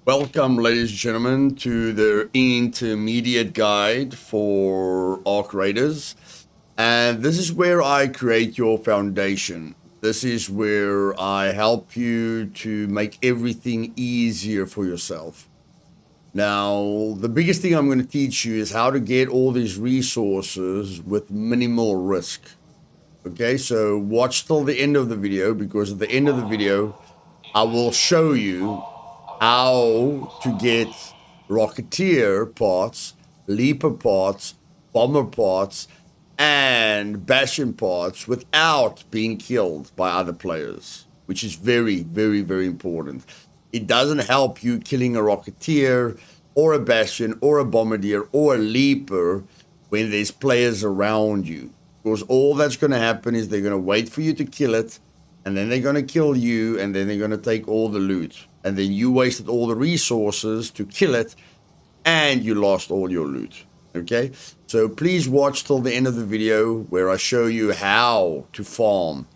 Welcome, ladies and gentlemen, to the intermediate guide for Arc Raiders. And this is where I create your foundation. This is where I help you to make everything easier for yourself. Now, the biggest thing I'm going to teach you is how to get all these resources with minimal risk. Okay, so watch till the end of the video, because at the end of the video, I will show you how to get Rocketeer parts, Leaper parts, Bomber parts, and Bastion parts without being killed by other players, which is very, very, very important. It doesn't help you killing a Rocketeer or a Bastion or a Bombardier or a Leaper when there's players around you, because all that's going to happen is they're going to wait for you to kill it, and then they're going to kill you, and then they're going to take all the loot. And then you wasted all the resources to kill it, and you lost all your loot. Okay? So please watch till the end of the video, where I show you how to farm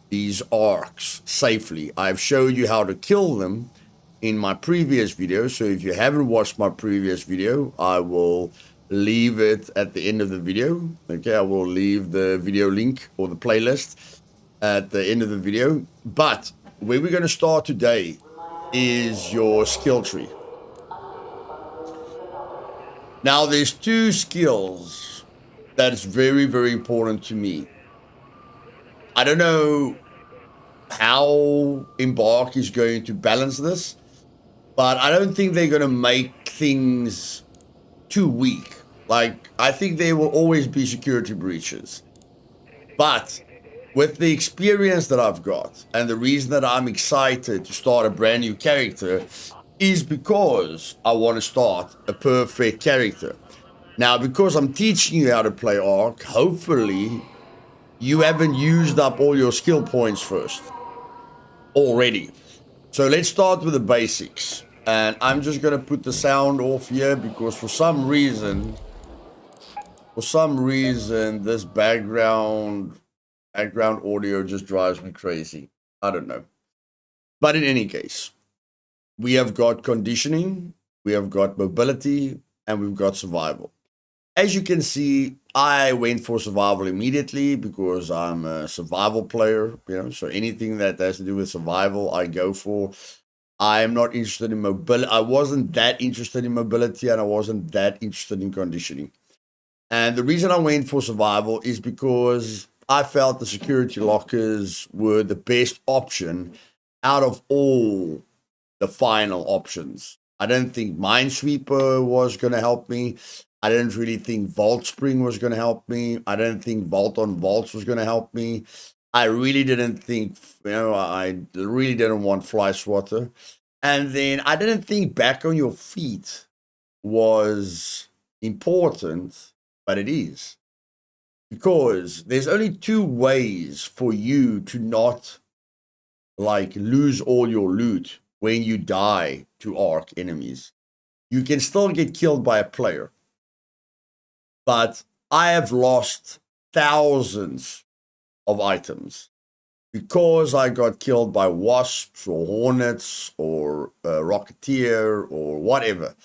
these arcs safely. I've showed you how to kill them in my previous video. So if you haven't watched my previous video, I will leave it at the end of the video. Okay, I will leave the video link or the playlist at the end of the video. But where we're going to start today is your skill tree. Now, there's two skills that is very, very important to me. I don't know how Embark is going to balance this, but I don't think they're going to make things too weak. Like, I think there will always be security breaches. But with the experience that I've got, and the reason that I'm excited to start a brand new character is because I want to start a perfect character. Now, because I'm teaching you how to play Arc, hopefully you haven't used up all your skill points first already. So let's start with the basics. And I'm just going to put the sound off here, because for some reason, this background audio just drives me crazy. I don't know. But in any case, we have got conditioning, we have got mobility, and we've got survival. As you can see, I went for survival immediately because I'm a survival player, so anything that has to do with survival, I go for. I am not interested in mobility. I wasn't that interested in mobility, and I wasn't that interested in conditioning. And the reason I went for survival is because I felt the security lockers were the best option out of all the final options. I don't think Minesweeper was going to help me. I didn't really think Vault Spring was going to help me. I didn't think Vault on Vaults was going to help me. I really didn't think, I really didn't want Fly Swatter. And then I didn't think Back on Your Feet was important, but it is. Because there's only two ways for you to not lose all your loot when you die to Arc enemies. You can still get killed by a player, but I have lost thousands of items because I got killed by Wasps or Hornets or Rocketeer or whatever.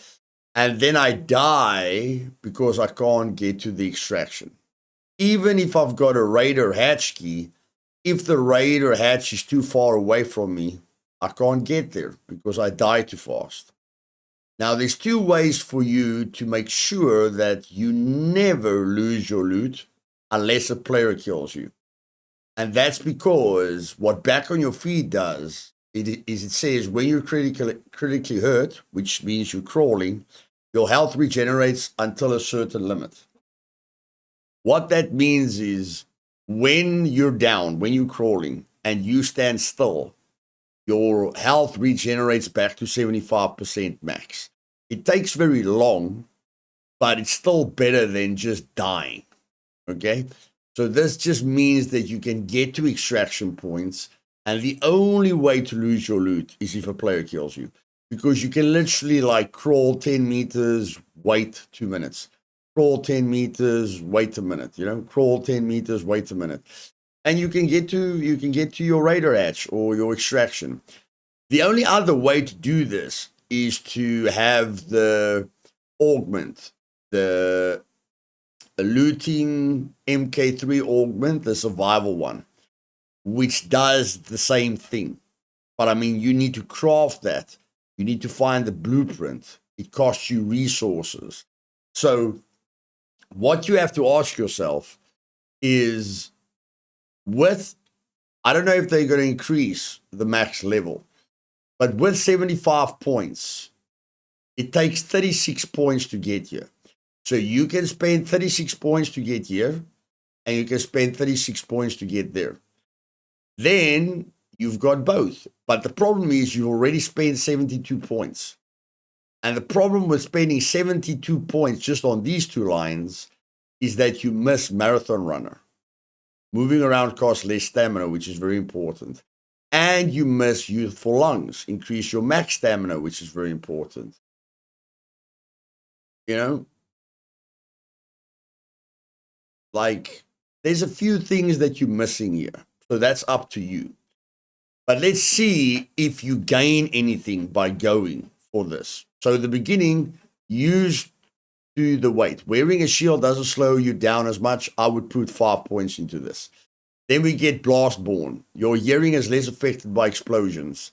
And then I die because I can't get to the extraction. Even if I've got a Raider hatch key, if the Raider hatch is too far away from me, I can't get there because I die too fast. Now, there's two ways for you to make sure that you never lose your loot unless a player kills you. And that's because what Back on Your Feet does is it says when you're critically hurt, which means you're crawling, your health regenerates until a certain limit. What that means is when you're down, when you're crawling, and you stand still, your health regenerates back to 75% max. It takes very long, but it's still better than just dying. Okay? So this just means that you can get to extraction points, and the only way to lose your loot is if a player kills you. Because you can literally crawl 10 meters, wait 2 minutes. Crawl 10 meters, wait a minute, crawl 10 meters, wait a minute. And you can get to your Raider hatch or your extraction. The only other way to do this is to have the augment, the looting MK3 augment, the survival one, which does the same thing. But I mean, you need to craft that. You need to find the blueprint. It costs you resources. So what you have to ask yourself is, with, I don't know if they're going to increase the max level, but with 75 points, it takes 36 points to get here. So you can spend 36 points to get here, and you can spend 36 points to get there. Then you've got both. But the problem is you've already spent 72 points. And the problem with spending 72 points just on these two lines is that you miss Marathon Runner. Moving around costs less stamina, which is very important. And you miss Youthful Lungs. Increase your max stamina, which is very important. You know? Like, there's a few things that you're missing here. So that's up to you. But let's see if you gain anything by going for this. So at the beginning, use to the weight. Wearing a shield doesn't slow you down as much. I would put 5 points into this. Then we get Blastborn. Your hearing is less affected by explosions.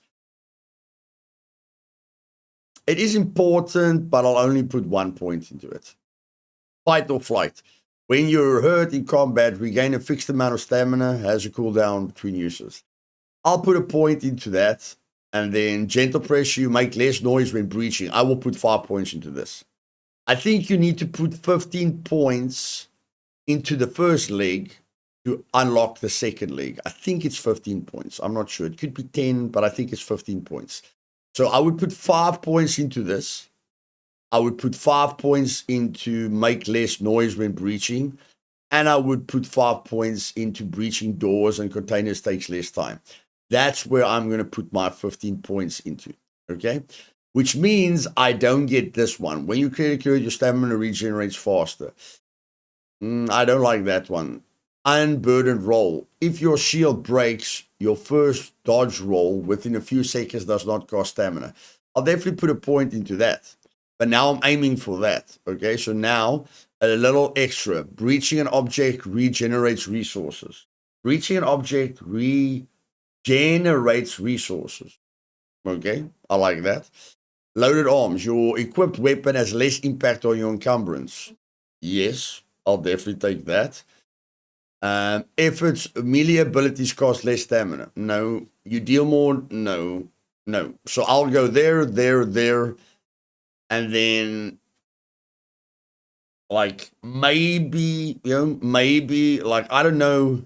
It is important, but I'll only put 1 point into it. Fight or flight. When you're hurt in combat, regain a fixed amount of stamina, has a cooldown between uses. I'll put a point into that. And then gentle pressure, you make less noise when breaching. I will put 5 points into this. I think you need to put 15 points into the first leg to unlock the second leg. I think it's 15 points. I'm not sure. It could be 10, but I think it's 15 points. So I would put 5 points into this. I would put 5 points into make less noise when breaching. And I would put 5 points into breaching doors and containers takes less time. That's where I'm going to put my 15 points into, okay? Which means I don't get this one. When you critically hurt, your stamina regenerates faster. I don't like that one. Unburdened roll. If your shield breaks, your first dodge roll within a few seconds does not cost stamina. I'll definitely put a point into that. But now I'm aiming for that, okay? So now a little extra. Breaching an object regenerates resources. Breaching an object generates resources. Okay, I like that. Loaded arms. Your equipped weapon has less impact on your encumbrance. Yes, I'll definitely take that. Efforts, melee abilities cost less stamina. No. You deal more? No. No. So I'll go there, and then like maybe, maybe like I don't know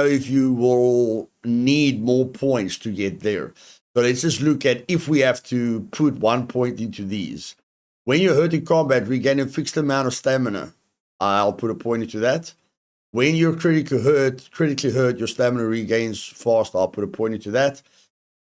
if you will need more points to get there. So let's just look at if we have to put 1 point into these. When you're hurt in combat, regain a fixed amount of stamina. I'll put a point into that. When you're critically hurt, your stamina regains fast. I'll put a point into that.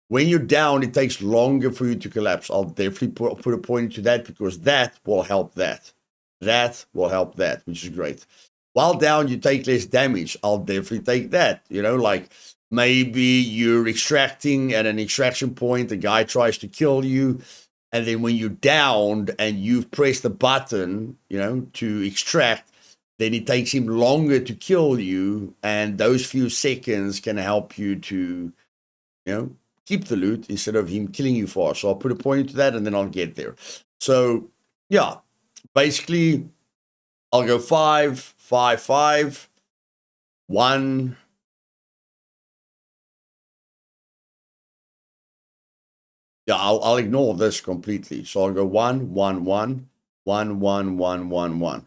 When you're down, it takes longer for you to collapse. I'll definitely put a point into that because that will help that. That will help that, which is great. While down, you take less damage. I'll definitely take that. Like maybe you're extracting at an extraction point, the guy tries to kill you. And then when you're downed and you've pressed the button, to extract, then it takes him longer to kill you. And those few seconds can help you to, keep the loot instead of him killing you fast. So I'll put a point into that and then I'll get there. So, yeah, basically, I'll go 5, 5, 5, 1. Yeah, I'll ignore this completely. So I'll go 1, 1, 1, 1, 1, 1, 1, 1.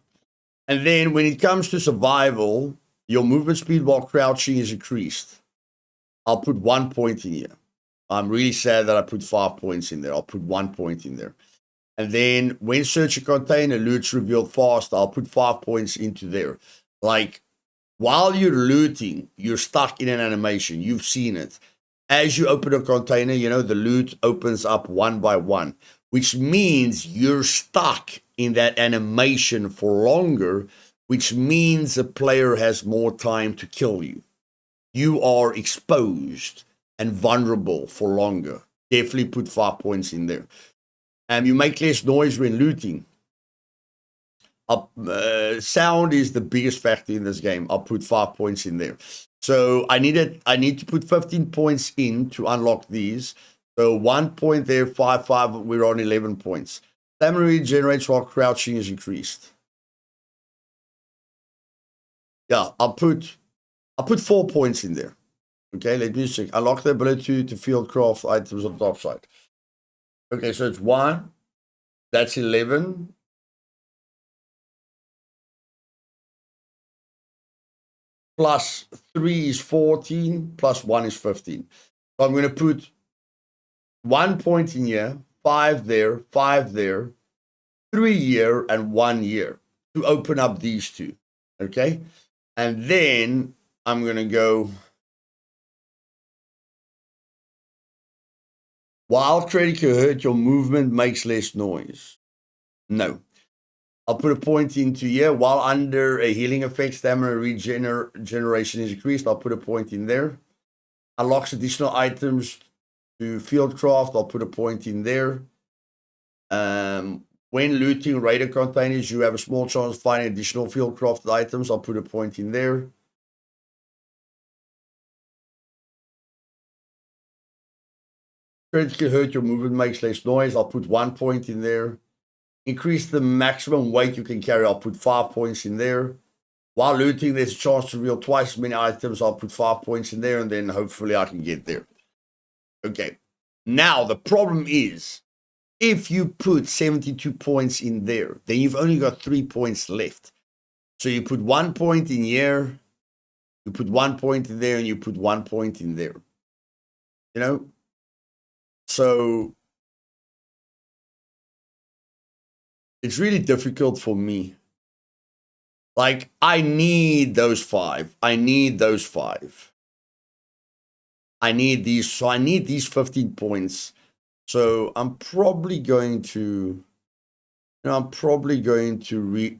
And then when it comes to survival, your movement speed while crouching is increased. I'll put 1 point in here. I'm really sad that I put 5 points in there. I'll put 1 point in there. And then when search a container, loot's revealed fast. I'll put 5 points into there. Like, while you're looting, you're stuck in an animation. You've seen it. As you open a container, the loot opens up one by one, which means you're stuck in that animation for longer, which means the player has more time to kill you. You are exposed and vulnerable for longer. definitely put 5 points in there. You make less noise when looting. Sound is the biggest factor in this game. I'll put 5 points in there. So I need to put 15 points in to unlock these. So 1 point there, 5, we're on 11 points. Stamina regenerates while crouching is increased. Yeah, I'll put 4 points in there. Okay, let me check. Unlock the ability to field craft items on the top side. Okay, so it's 1. That's 11. Plus 3 is 14. Plus 1 is 15. So I'm going to put 1 point in here, 5 there, 5 there, 3 here, and 1 here to open up these two. Okay? And then I'm going to go. While critical hurt, your movement makes less noise. No. I'll put a point into here. While under a healing effect, stamina regeneration is increased. I'll put a point in there. Unlocks additional items to fieldcraft. I'll put a point in there. When looting raider containers, you have a small chance of finding additional fieldcrafted items. I'll put a point in there. Critical hurt, your movement makes less noise. I'll put 1 point in there. Increase the maximum weight you can carry. I'll put 5 points in there. While looting, there's a chance to reveal twice as many items. I'll put 5 points in there, and then hopefully I can get there. Okay. Now, the problem is, if you put 72 points in there, then you've only got 3 points left. So you put 1 point in here, you put 1 point in there, and you put 1 point in there. You know? So it's really difficult for me. Like, I need those 5. I need those 5. I need these. So I need these 15 points. So I'm probably going to, I'm probably going to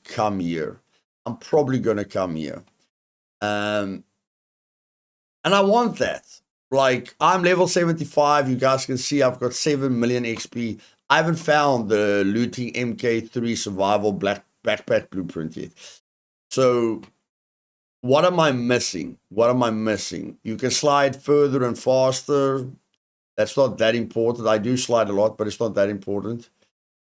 come here. I'm probably going to come here. And I want that. Like, I'm level 75. You guys can see I've got 7 million XP. I haven't found the looting MK3 survival black backpack blueprint yet. So what am I missing? What am I missing? You can slide further and faster. That's not that important. I do slide a lot, but it's not that important.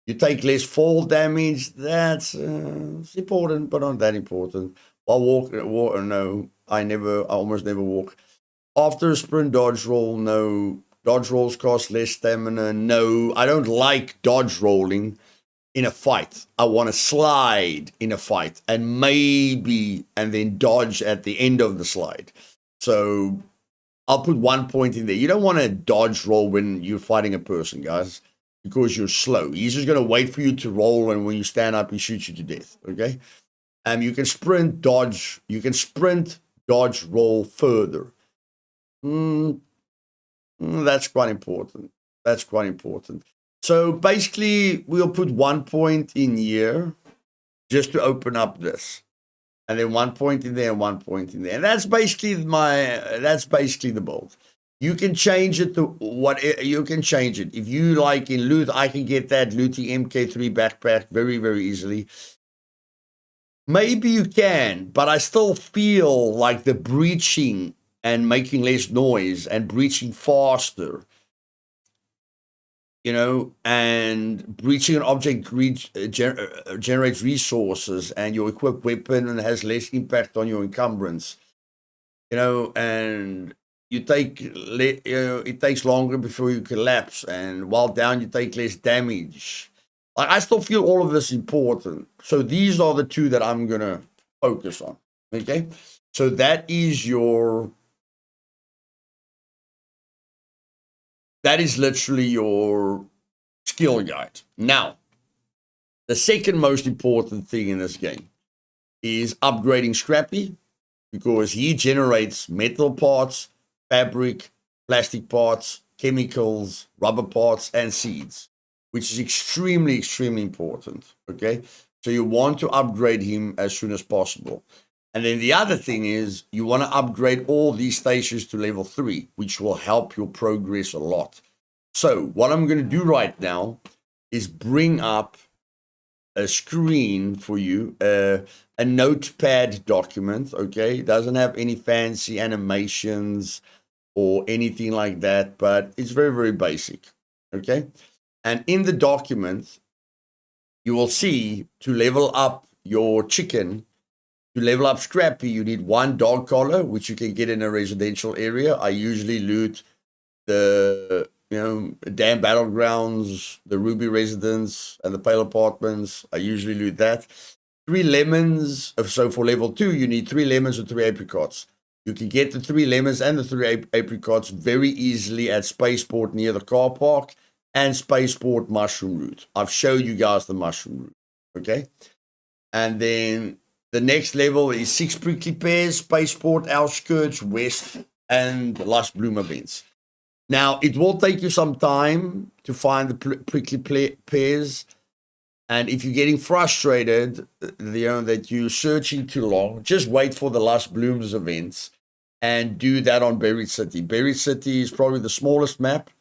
You take less fall damage. That's it's important, but not that important. While walk, no, I almost never walk. After a sprint dodge roll, no. Dodge rolls cost less stamina. No, I don't like dodge rolling in a fight. I want to slide in a fight and then dodge at the end of the slide. So I'll put 1 point in there. You don't want to dodge roll when you're fighting a person, guys, because you're slow. He's just going to wait for you to roll, and when you stand up, he shoots you to death, okay? You can sprint, dodge. You can sprint, dodge, roll further. That's quite important. That's quite important. So basically, we'll put 1 point in here just to open up this. And then 1 point in there and 1 point in there. And that's basically the build. You can change it to what you can change it. If you like in loot, I can get that looting MK3 backpack very, very easily. Maybe you can, but I still feel like the breaching and making less noise and breaching faster, and breaching an object generates resources, and your equipped weapon and has less impact on your encumbrance, and it takes longer before you collapse, and while down you take less damage. I still feel all of this important. So these are the two that I'm going to focus on. Okay. So that is literally your skill guide. Now, the second most important thing in this game is upgrading Scrappy, because he generates metal parts, fabric, plastic parts, chemicals, rubber parts, and seeds, which is extremely, extremely important, okay? So you want to upgrade him as soon as possible. And then the other thing is you want to upgrade all these stations to level 3, which will help your progress a lot. So what I'm going to do right now is bring up a screen for you, a notepad document, okay? It doesn't have any fancy animations or anything like that, but it's very, very basic, okay? And in the document, you will see to level up your chicken, to level up Scrappy, you need 1 dog collar, which you can get in a residential area. I usually loot the Damn Battlegrounds, the Ruby Residence, and the Pale Apartments. I usually loot that. 3 lemons. So for level 2, you need 3 lemons or 3 apricots. You can get the 3 lemons and the 3 apricots very easily at Spaceport near the car park and Spaceport Mushroom Route. I've showed you guys the Mushroom Route, okay? And then the next level is 6 prickly pears, Spaceport, Outskirts, West, and Lush Bloom events. Now, it will take you some time to find the prickly pears. And if you're getting frustrated, that you're searching too long, just wait for the Lush Blooms events and do that on Buried City. Buried City is probably the smallest map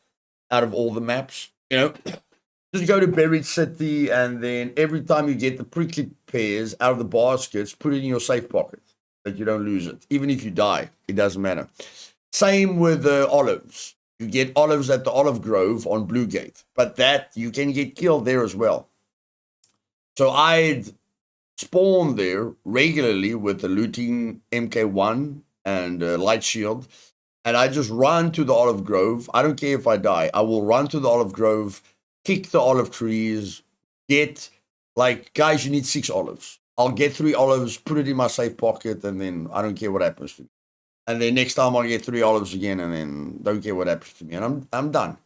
out of all the maps. Just go to Buried City, and then every time you get the prickly pears out of the baskets, put it in your safe pocket that you don't lose it. Even if you die, it doesn't matter. Same with the olives. You get olives at the Olive Grove on Blue Gate, but that you can get killed there as well. So I'd spawn there regularly with the looting MK1 and Light Shield, and I just run to the Olive Grove. I don't care if I die. I will run to the Olive Grove, kick the olive trees, guys, you need 6 olives. I'll get 3 olives, put it in my safe pocket, and then I don't care what happens to me. And then next time I'll get 3 olives again, and then don't care what happens to me. And I'm done.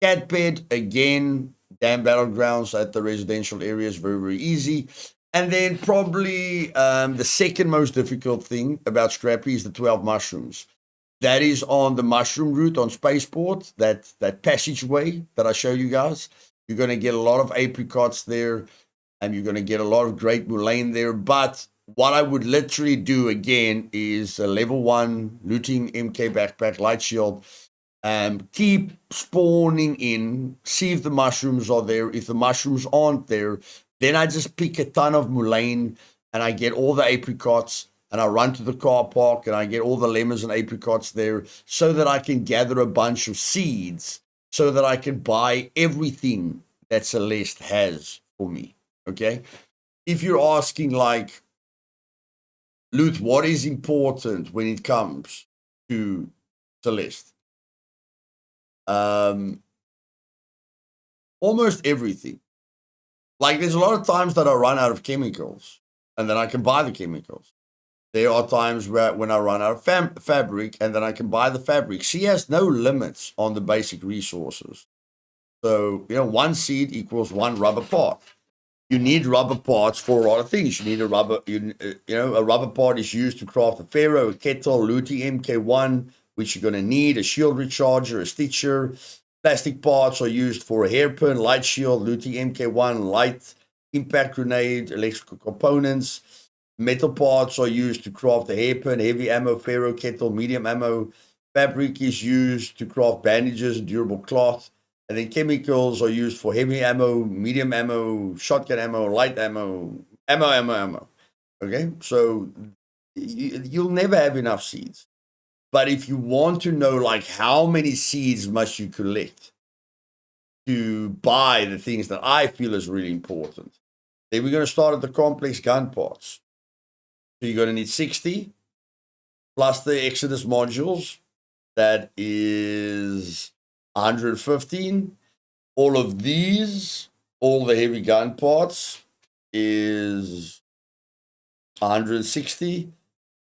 Cat bed, again, Damn Battlegrounds at the residential areas, very, very easy. And then probably the second most difficult thing about Scrappy is the 12 mushrooms. That is on the mushroom route on Spaceport, that passageway that I show you guys. You're going to get a lot of apricots there, and you're going to get a lot of great mulane there. But what I would literally do again is a level 1 looting MK backpack, Light Shield. Keep spawning in, see if the mushrooms are there. If the mushrooms aren't there, then I just pick a ton of mulane and I get all the apricots and I run to the car park and I get all the lemons and apricots there so that I can gather a bunch of seeds so that I can buy everything that Celeste has for me, okay? If you're asking Loot, what is important when it comes to Celeste? Almost everything. There's a lot of times that I run out of chemicals and then I can buy the chemicals. There are times when I run out of fabric and then I can buy the fabric. She has no limits on the basic resources. So, 1 seed equals 1 rubber part. You need rubber parts for a lot of things. You need a rubber part is used to craft a Pharaoh, a kettle, looting MK1, which you're going to need, a shield recharger, a stitcher. Plastic parts are used for a hairpin, light shield, looting MK1, light impact grenade, electrical components. Metal parts are used to craft a hairpin, heavy ammo, Pharaoh, kettle, medium ammo. Fabric is used to craft bandages, durable cloth. And then chemicals are used for heavy ammo, medium ammo, shotgun ammo, light ammo. Okay, so you'll never have enough seeds. But if you want to know how many seeds must you collect to buy the things that I feel is really important, then we're going to start at the complex gun parts. So you're going to need 60 plus the Exodus modules. That is 115. All of these, all the heavy gun parts is 160.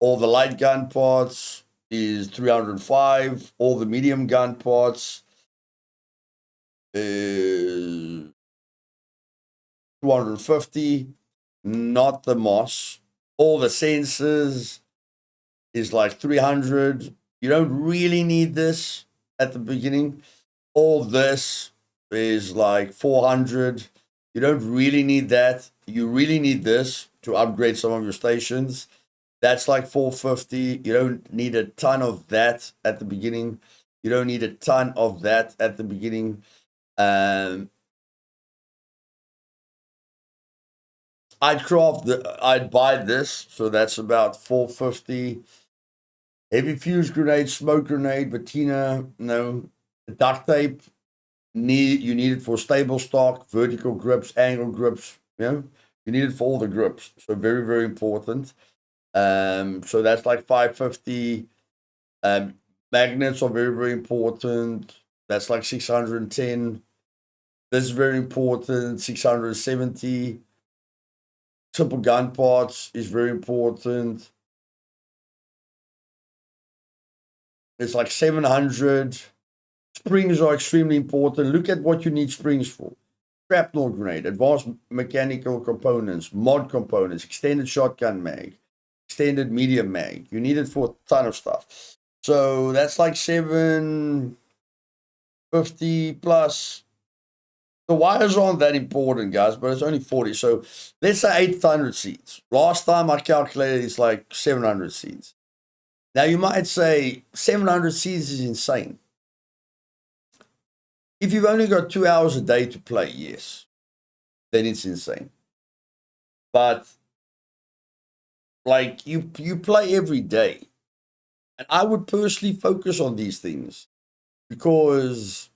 All the light gun parts is 305. All the medium gun parts is 250. Not the moss. All the sensors is 300. You don't really need this at the beginning. All this is 400. You don't really need that. You really need this to upgrade some of your stations. That's like 450. You don't need a ton of that at the beginning. You don't need a ton of that at the beginning. I'd buy this, so that's about 450. Heavy fuse grenade, smoke grenade, patina, no. Duct tape, you need it for stable stock, vertical grips, angle grips, you need it for all the grips. So very, very important. So that's like 550. Magnets are very, very important. That's like 610. This is very important. 670. Simple gun parts is very important. It's like 700. Springs are extremely important. Look at what you need springs for. Shrapnel grenade, advanced mechanical components, mod components, extended shotgun mag, extended medium mag. You need it for a ton of stuff. So that's like 750 plus. The wires aren't that important, guys, but it's only 40. So let's say 800 seeds. Last time I calculated, it's like 700 seeds. Now you might say 700 seeds is insane. If you've only got 2 hours a day to play, yes, then it's insane. But like you play every day. And I would personally focus on these things because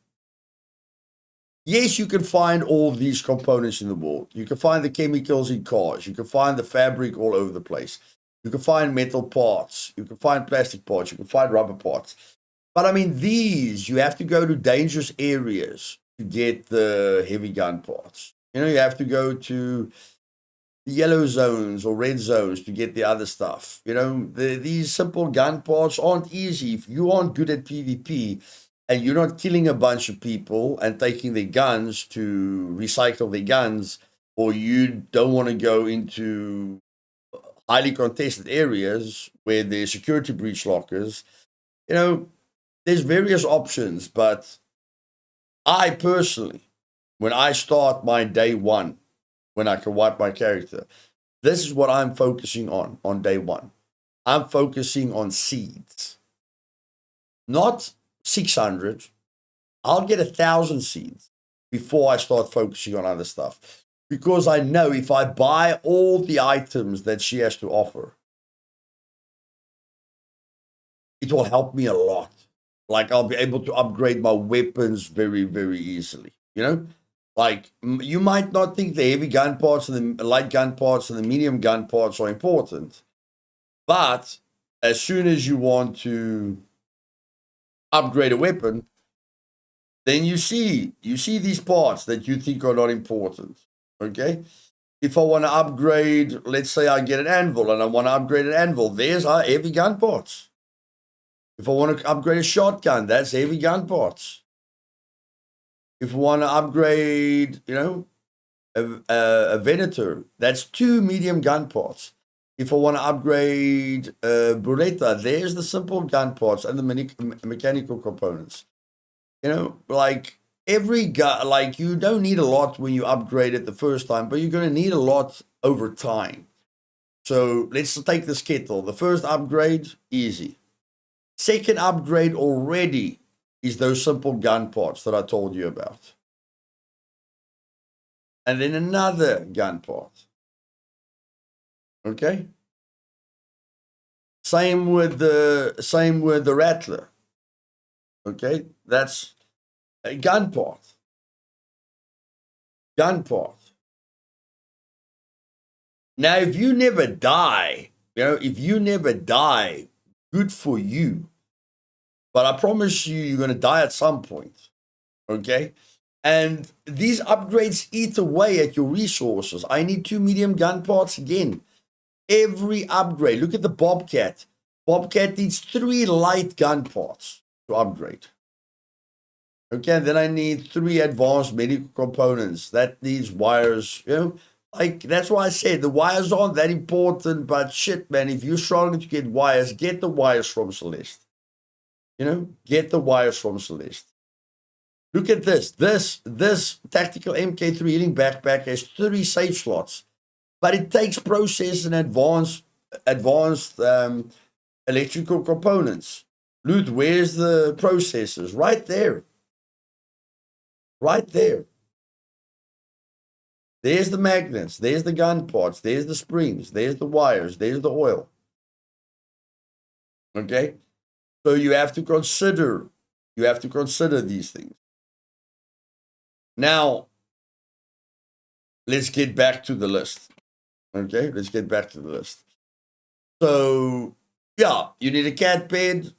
yes, you can find all these components in the world. You can find the chemicals in cars. You can find the fabric all over the place. You can find metal parts. You can find plastic parts. You can find rubber parts. But I mean, these, you have to go to dangerous areas to get the heavy gun parts. You have to go to the yellow zones or red zones to get the other stuff. These simple gun parts aren't easy. If you aren't good at PvP and you're not killing a bunch of people and taking their guns to recycle their guns, or you don't want to go into highly contested areas where there's security breach lockers, there's various options. But I personally, when I start my day one, when I can wipe my character, this is what I'm focusing on day one. I'm focusing on seeds. Not 600. I'll get 1,000 seeds before I start focusing on other stuff. Because I know if I buy all the items that she has to offer, it will help me a lot. Like I'll be able to upgrade my weapons very, very easily. Like you might not think the heavy gun parts and the light gun parts and the medium gun parts are important. But as soon as you want to upgrade a weapon, then you see these parts that you think are not important. Okay? If I want to upgrade, let's say I get an anvil and I want to upgrade an anvil, there's our heavy gun parts. If I want to upgrade a shotgun, that's heavy gun parts. If I want to upgrade, a Venator, that's 2 medium gun parts. If I want to upgrade a Beretta, there's the simple gun parts and the mechanical components. Like every gun, like you don't need a lot when you upgrade it the first time, but you're going to need a lot over time. So let's take this kettle. The first upgrade, easy. Second upgrade already is those simple gun parts that I told you about. And then another gun part. Okay? Same with the Rattler. Okay? That's a gun part. Gun part. Now, if you never die, good for you. But I promise you're going to die at some point. Okay? And these upgrades eat away at your resources. I need 2 medium gun parts again. Every upgrade. Look at the Bobcat. Bobcat needs 3 light gun parts to upgrade. Okay, and then I need 3 advanced medical components. That needs wires, Like, that's why I said the wires aren't that important, but shit, man, if you're struggling to get wires, get the wires from Celeste. Get the wires from Celeste. Look at this. This tactical MK3 healing backpack has 30 safe slots, but it takes process and advanced advanced electrical components. Loot, where's the processors? Right there. Right there. There's the magnets. There's the gun parts. There's the springs. There's the wires. There's the oil. Okay? So you have to consider these things. Now, let's get back to the list. Okay? Let's get back to the list. So, yeah, you need a cat bed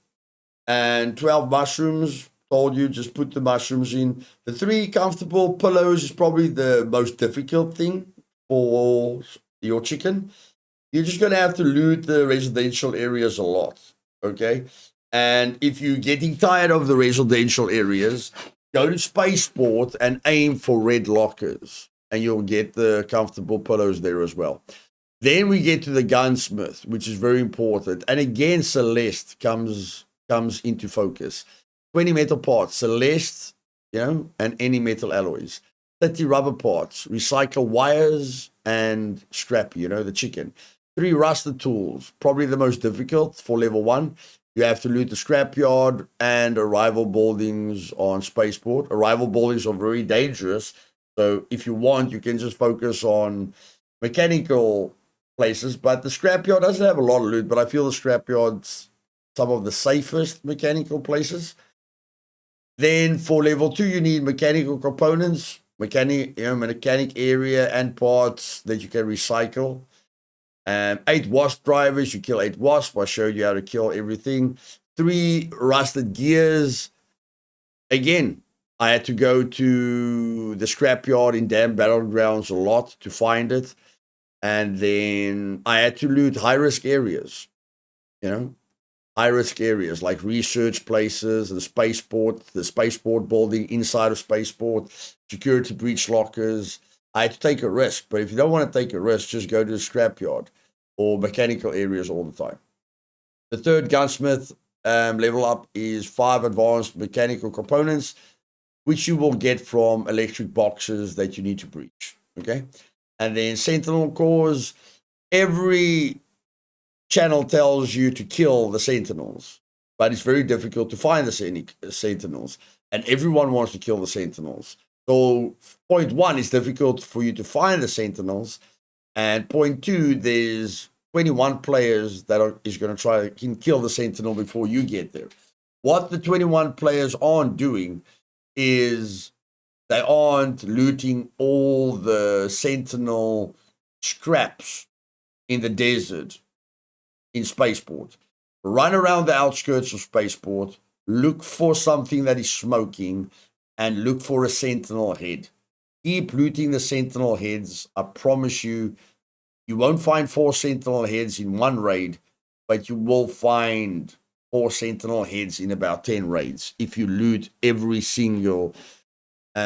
and 12 mushrooms. Told you, just put the mushrooms in. The 3 comfortable pillows is probably the most difficult thing for your chicken. You're just going to have to loot the residential areas a lot, okay? And if you're getting tired of the residential areas, go to Spaceport and aim for red lockers, and you'll get the comfortable pillows there as well. Then we get to the gunsmith, which is very important. And again, Celeste comes into focus. 20 metal parts, Celeste, and any metal alloys. 30 rubber parts, recycle wires and Scrappy, the chicken. 3 rusted tools, probably the most difficult for level 1. You have to loot the scrapyard and arrival buildings on Spaceport. Arrival buildings are very dangerous. So if you want, you can just focus on mechanical places. But the scrapyard doesn't have a lot of loot, but I feel the scrapyard's some of the safest mechanical places. Then for level 2, you need mechanical components, mechanic area and parts that you can recycle. 8 wasp drivers, you kill 8 wasps. I showed you how to kill everything. 3 rusted gears. Again, I had to go to the scrapyard in Damn Battlegrounds a lot to find it. And then I had to loot high-risk areas, high-risk areas like research places, the spaceport building inside of Spaceport, security breach lockers. I had to take a risk, but if you don't want to take a risk, just go to the scrapyard or mechanical areas all the time. The 3rd gunsmith level up is 5 advanced mechanical components, which you will get from electric boxes that you need to breach, okay? And then sentinel cores, every channel tells you to kill the sentinels, but it's very difficult to find the sentinels, and everyone wants to kill the sentinels. So point 1 is difficult for you to find the sentinels, and point 2, there's 21 players that is going to try to kill the sentinel before you get there. What the 21 players aren't doing is they aren't looting all the sentinel scraps in the desert in Spaceport. Run around the outskirts of Spaceport, look for something that is smoking, and look for a sentinel head. Keep looting the sentinel heads. I promise you, you won't find 4 sentinel heads in one raid, but you will find 4 sentinel heads in about 10 raids if you loot every single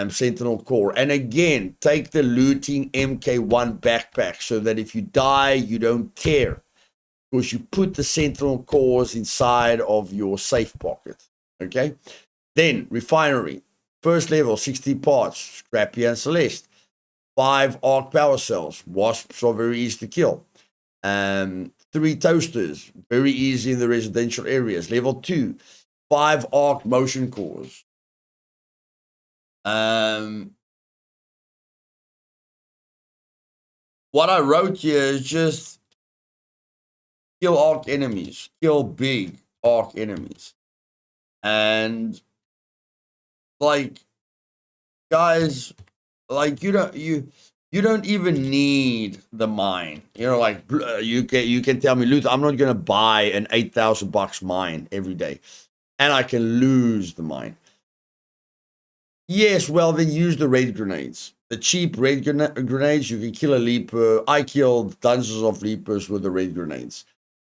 sentinel core. And again, take the looting MK1 backpack so that if you die, you don't care, because you put the sentinel cores inside of your safe pocket. Okay? Then refinery, 1st level, 60 parts, Scrappy and Celeste. 5 arc power cells. Wasps are very easy to kill. 3 toasters, very easy in the residential areas. Level 2, 5 arc motion cores. What I wrote here is just kill arc enemies, kill big arc enemies. And like, guys, like you don't even need the mine. Like you can tell me, Luther, I'm not gonna buy an $8,000 mine every day, and I can lose the mine. Yes, well then use the raid grenades. The cheap raid grenades, you can kill a leaper. I killed dozens of leapers with the raid grenades.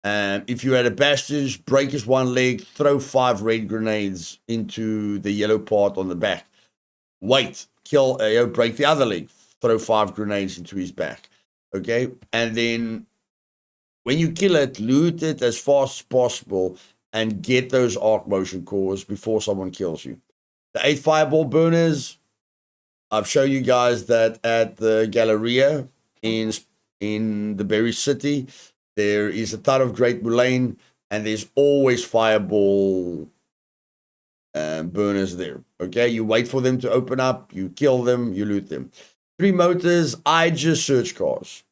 If you had a bastion, break his one leg, throw 5 raid grenades into the yellow part on the back. Wait, break the other leg, throw 5 grenades into his back. Okay? And then when you kill it, loot it as fast as possible and get those arc motion cores before someone kills you. The 8 fireball burners, I've shown you guys that at the Galleria in the Berry City, There is a ton of Great Moulin, and there's always fireball burners there. Okay, you wait for them to open up, you kill them, you loot them. 3 motors, I just search cars.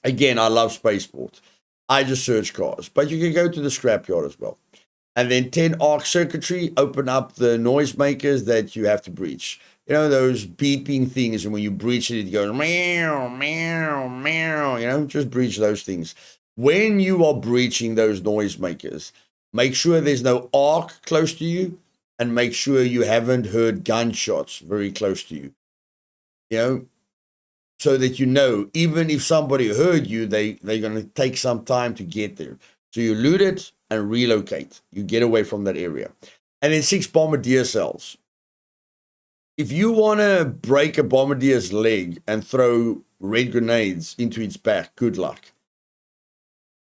Again, I love Spaceport. I just search cars, but you can go to the scrapyard as well. And then 10 arc circuitry, open up the noisemakers that you have to breach. You know, those beeping things, and when you breach it, it goes meow, meow, meow. You know, just breach those things. When you are breaching those noisemakers, make sure there's no arc close to you, and make sure you haven't heard gunshots very close to you. You know, so that you know, even if somebody heard you, they're going to take some time to get there. So you loot it and relocate. You get away from that area. And then 6 bombardier cells. If you want to break a bombardier's leg and throw red grenades into its back, good luck.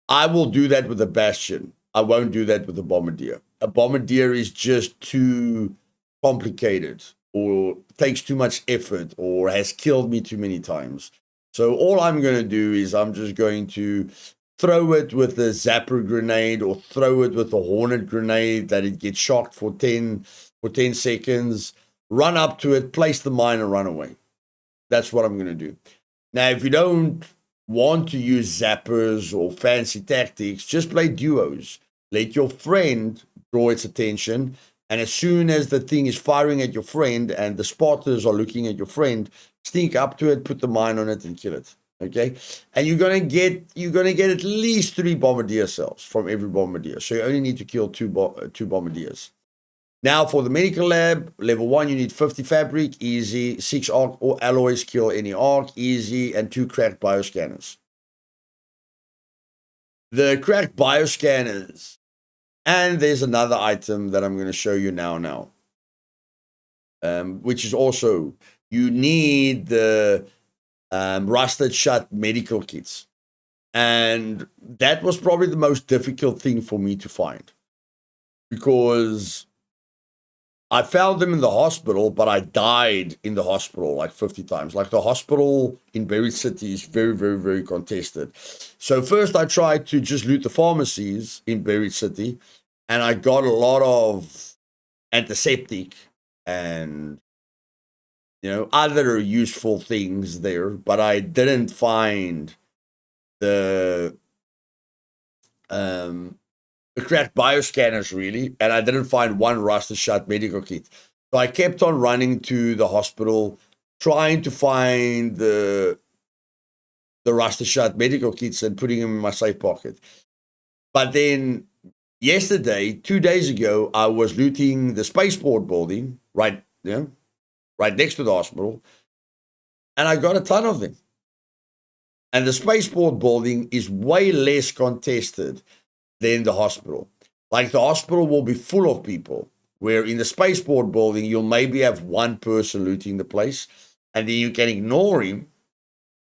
I will do that with a bastion. I won't do that with a bombardier. A bombardier is just too complicated, or takes too much effort, or has killed me too many times. So all I'm going to do is I'm just going to throw it with a zapper grenade, or throw it with a hornet grenade that it gets shocked for 10 seconds, run up to it, place the mine, and run away. That's what I'm going to do. Now, if you don't want to use zappers or fancy tactics, just play duos. Let your friend draw its attention, and as soon as the thing is firing at your friend and the spotters are looking at your friend, sneak up to it, put the mine on it, and kill it. Okay, and you're gonna get at least 3 bombardier cells from every bombardier. So you only need to kill two bombardiers. Now for the medical lab, level 1, you need 50 fabric, easy. 6 arc or alloys, kill any arc, easy, and 2 cracked bioscanners. The cracked bioscanners, and there's another item that I'm going to show you now, which is also, you need the rusted shut medical kits. And that was probably the most difficult thing for me to find, because I found them in the hospital, but I died in the hospital like 50 times. Like, the hospital in Buried City is very, very, very contested. So first I tried to just loot the pharmacies in Buried City, and I got a lot of antiseptic and, you know, other useful things there, but I didn't find the cracked bioscanners really, and I didn't find one rusted shut medical kit. So I kept on running to the hospital, trying to find the rusted shut medical kits and putting them in my safe pocket. But then yesterday, 2 days ago, I was looting the spaceport building right next to the hospital, and I got a ton of them. And the spaceport building is way less contested than the hospital. Like, the hospital will be full of people, where in the spaceport building, you'll maybe have one person looting the place, and then you can ignore him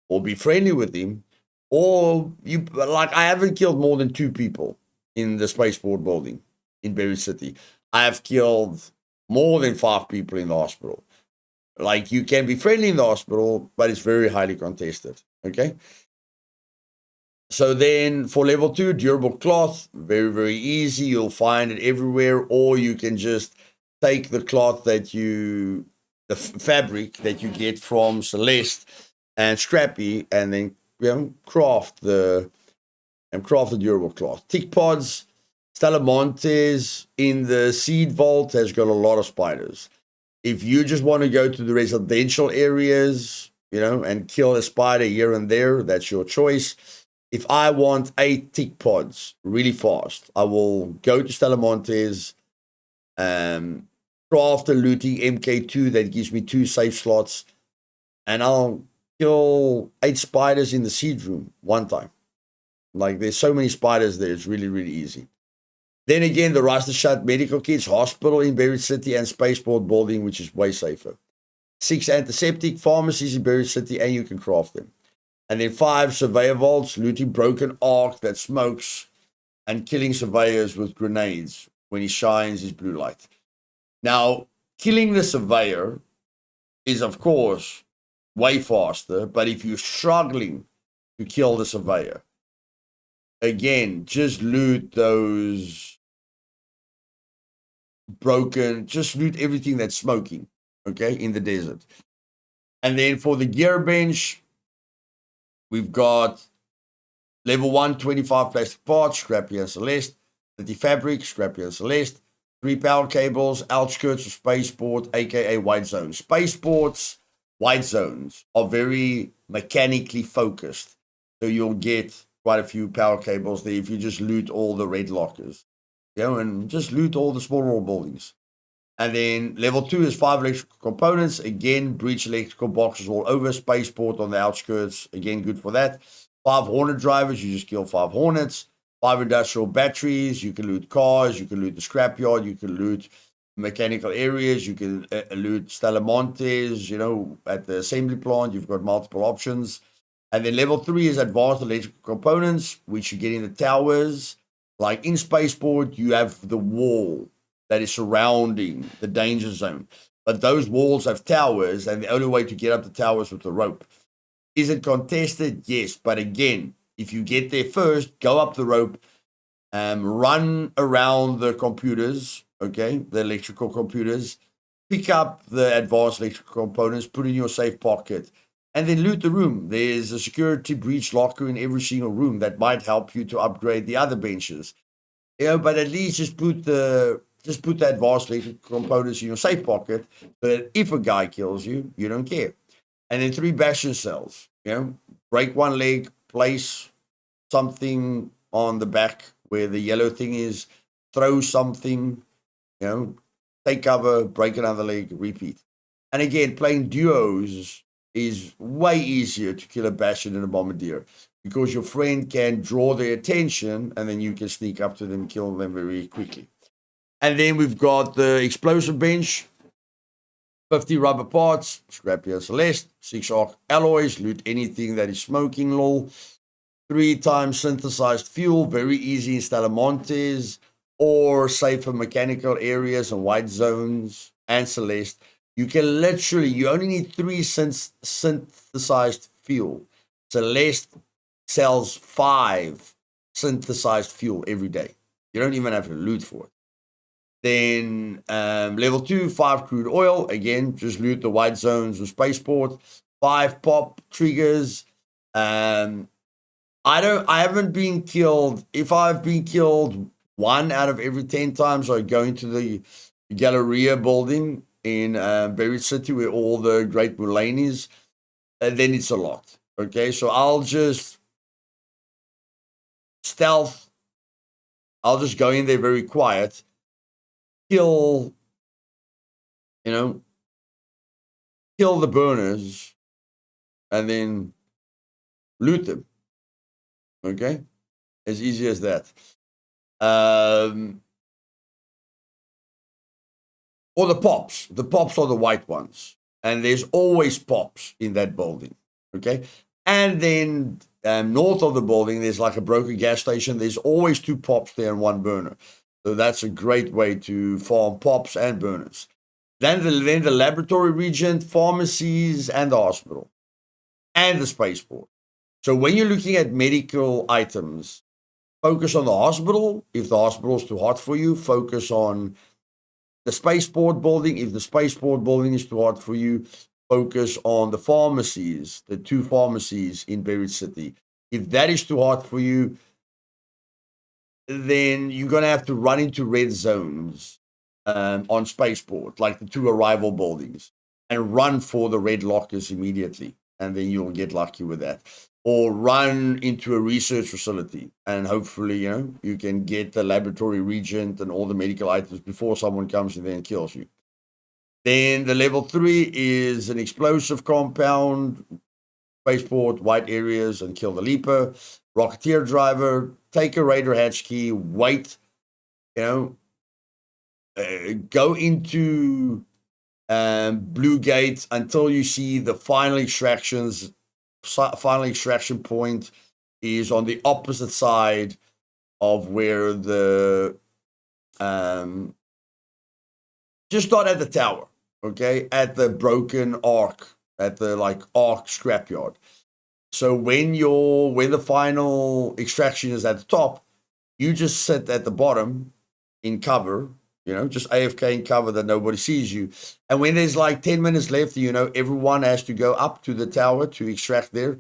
or be friendly with him, or I haven't killed more than 2 people in the spaceport building in Buried City. I have killed more than 5 people in the hospital. Like, you can be friendly in the hospital, but it's very highly contested. Okay. So then for level 2, durable cloth, very, very easy. You'll find it everywhere, or you can just take the cloth that the fabric that you get from Celeste and Scrappy, and then craft the durable cloth. Tick pods, Stellamontes in the seed vault has got a lot of spiders. If you just want to go to the residential areas, and kill a spider here and there, that's your choice. If I want 8 tick pods really fast, I will go to Stellamontes, craft a looting MK2 that gives me 2 safe slots, and I'll kill 8 spiders in the seed room one time. Like, there's so many spiders there, it's really, really easy. Then again, the rusted shut medical kits, hospital in Buried City, and spaceport building, which is way safer. 6 antiseptic pharmacies in Buried City, and you can craft them. And then 5 surveyor vaults, looting broken arc that smokes, and killing surveyors with grenades when he shines his blue light. Now, killing the surveyor is, of course, way faster, but if you're struggling to kill the surveyor, again, just loot those broken, just loot everything that's smoking, okay, in the desert. And then for the gear bench, we've got level 1, 25 plastic parts, Scrappy and Celeste, 30 fabric, Scrappy and Celeste, 3 power cables, outskirts of spaceport, aka white zones. Spaceports, white zones are very mechanically focused. So you'll get quite a few power cables there if you just loot all the red lockers. And just loot all the small raw buildings. And then level 2 is 5 electrical components. Again, breach electrical boxes all over. Spaceport on the outskirts. Again, good for that. 5 Hornet drivers. You just kill 5 Hornets. 5 industrial batteries. You can loot cars. You can loot the scrapyard. You can loot mechanical areas. You can loot Stellamontes. At the assembly plant, you've got multiple options. And then level 3 is advanced electrical components, which you get in the towers. Like in Spaceport, you have the wall that is surrounding the danger zone. But those walls have towers, and the only way to get up the towers with the rope. Is it contested? Yes. But again, if you get there first, go up the rope, run around the computers, okay, the electrical computers, pick up the advanced electrical components, put in your safe pocket, and then loot the room. There's a security breach locker in every single room that might help you to upgrade the other benches. But at least just put the advanced electrical components in your safe pocket so that if a guy kills you, you don't care. And then 3 bastion cells. Break one leg, place something on the back where the yellow thing is, throw something, take cover, break another leg, repeat. And again, playing duos is way easier to kill a bastion than a bombardier because your friend can draw their attention and then you can sneak up to them and kill them very quickly. And then we've got the explosive bench, 50 rubber parts, Scrappy and Celeste, 6 arc alloys, loot anything that is smoking, lol. 3 times synthesized fuel, very easy in Stellamontes or safer mechanical areas and white zones and Celeste. You can you only need 3 synthesized fuel. Celeste sells 5 synthesized fuel every day. You don't even have to loot for it. Then level 2, 5 crude oil. Again, just loot the white zones of spaceport. 5 pop triggers. I haven't been killed. If I've been killed 1 out of every 10 times, I go into the Galleria building in Buried City where all the Great Mulan is, and then it's a lot. Okay, so I'll just stealth. I'll just go in there very quiet, kill the burners, and then loot them. Okay, as easy as that. Or the pops. The pops are the white ones. And there's always pops in that building. Okay. And then north of the building, there's like a broken gas station. There's always 2 pops there and 1 burner. So that's a great way to farm pops and burners. Then the laboratory region, pharmacies, and the hospital. And the spaceport. So when you're looking at medical items, focus on the hospital. If the hospital is too hot for you, focus on the spaceport building. If the spaceport building is too hard for you, focus on the pharmacies, the 2 pharmacies in Buried City. If that is too hard for you, then you're going to have to run into red zones on spaceport, like the 2 arrival buildings, and run for the red lockers immediately. And then you'll get lucky with that. Or run into a research facility and hopefully, you can get the laboratory reagent and all the medical items before someone comes in there and kills you. Then the level 3 is an explosive compound, spaceport, white areas, and kill the Leaper. Rocketeer driver, take a Raider hatch key, wait, go into Blue Gate until you see the final extraction point is on the opposite side of where the just not at the tower, okay, at the broken arc, at the arc scrapyard. So when the final extraction is at the top, you just sit at the bottom in cover, just AFK in cover that nobody sees you. And when there's like 10 minutes left, everyone has to go up to the tower to extract there.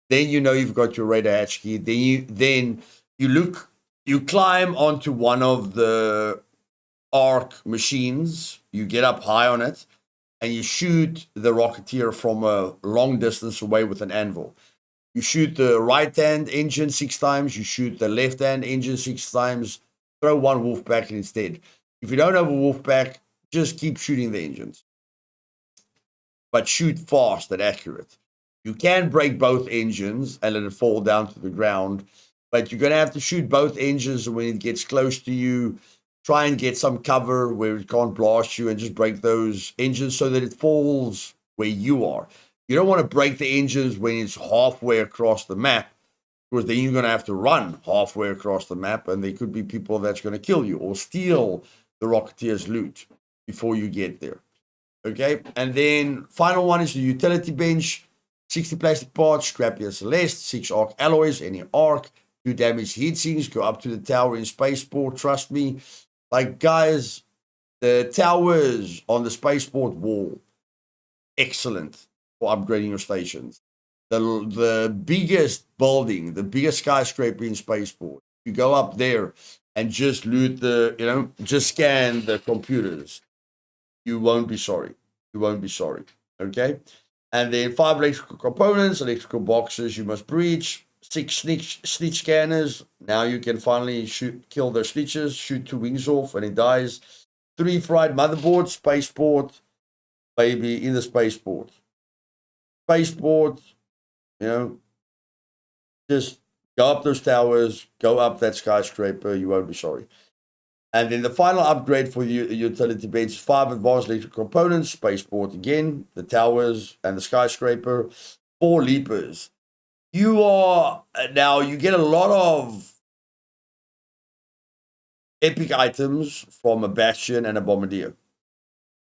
Then you've got your radar hatch key. Then you climb onto one of the arc machines. You get up high on it, and you shoot the Rocketeer from a long distance away with an anvil. You shoot the right-hand engine 6 times. You shoot the left-hand engine 6 times. Throw one wolf pack and it's dead. If you don't have a wolf pack, just keep shooting the engines. But shoot fast and accurate. You can break both engines and let it fall down to the ground, but you're going to have to shoot both engines when it gets close to you. Try and get some cover where it can't blast you and just break those engines so that it falls where you are. You don't want to break the engines when it's halfway across the map, because then you're going to have to run halfway across the map, and there could be people that's going to kill you or steal the Rocketeer's loot before you get there. Okay, and then final one is the utility bench. 60 plastic parts, Scrappier Celeste, 6 arc alloys, any arc, 2 damaged heat sinks, go up to the tower in Spaceport, trust me. Like, guys, the towers on the Spaceport wall, excellent for upgrading your stations. The biggest building, the biggest skyscraper in Spaceport, you go up there and just loot just scan the computers. You won't be sorry. You won't be sorry. Okay? And then 5 electrical components, electrical boxes you must breach, 6 snitch scanners. Now you can finally kill their snitches, shoot 2 wings off and he dies. 3 fried motherboards, Spaceport, baby, in the Spaceport. Spaceport, just go up those towers, go up that skyscraper, you won't be sorry. And then the final upgrade for the utility bench is 5 advanced electrical components, Spaceport again, the towers and the skyscraper, 4 leapers. You get a lot of epic items from a Bastion and a Bombardier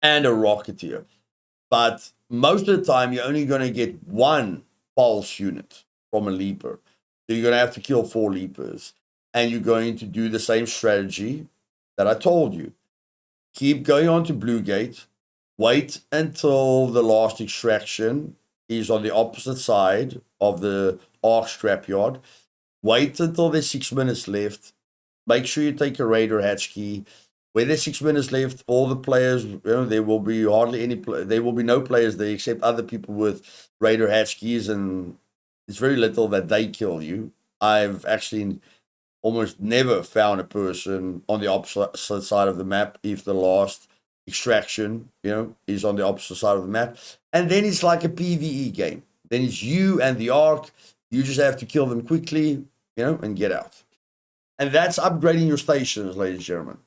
and a Rocketeer. But most of the time, you're only going to get 1 pulse unit from a leaper. So you're going to have to kill 4 leapers. And you're going to do the same strategy that I told you. Keep going on to Blue Gate. Wait until the last extraction is on the opposite side of the arc scrapyard. Wait until there's 6 minutes left. Make sure you take a radar hatch key. When there's 6 minutes left, all the players, there will be there will be no players there except other people with radar hatch keys, and it's very little that they kill you. I've actually almost never found a person on the opposite side of the map if the last extraction, is on the opposite side of the map. And then it's like a PvE game. Then it's you and the arc. You just have to kill them quickly, and get out. And that's upgrading your stations, ladies and gentlemen.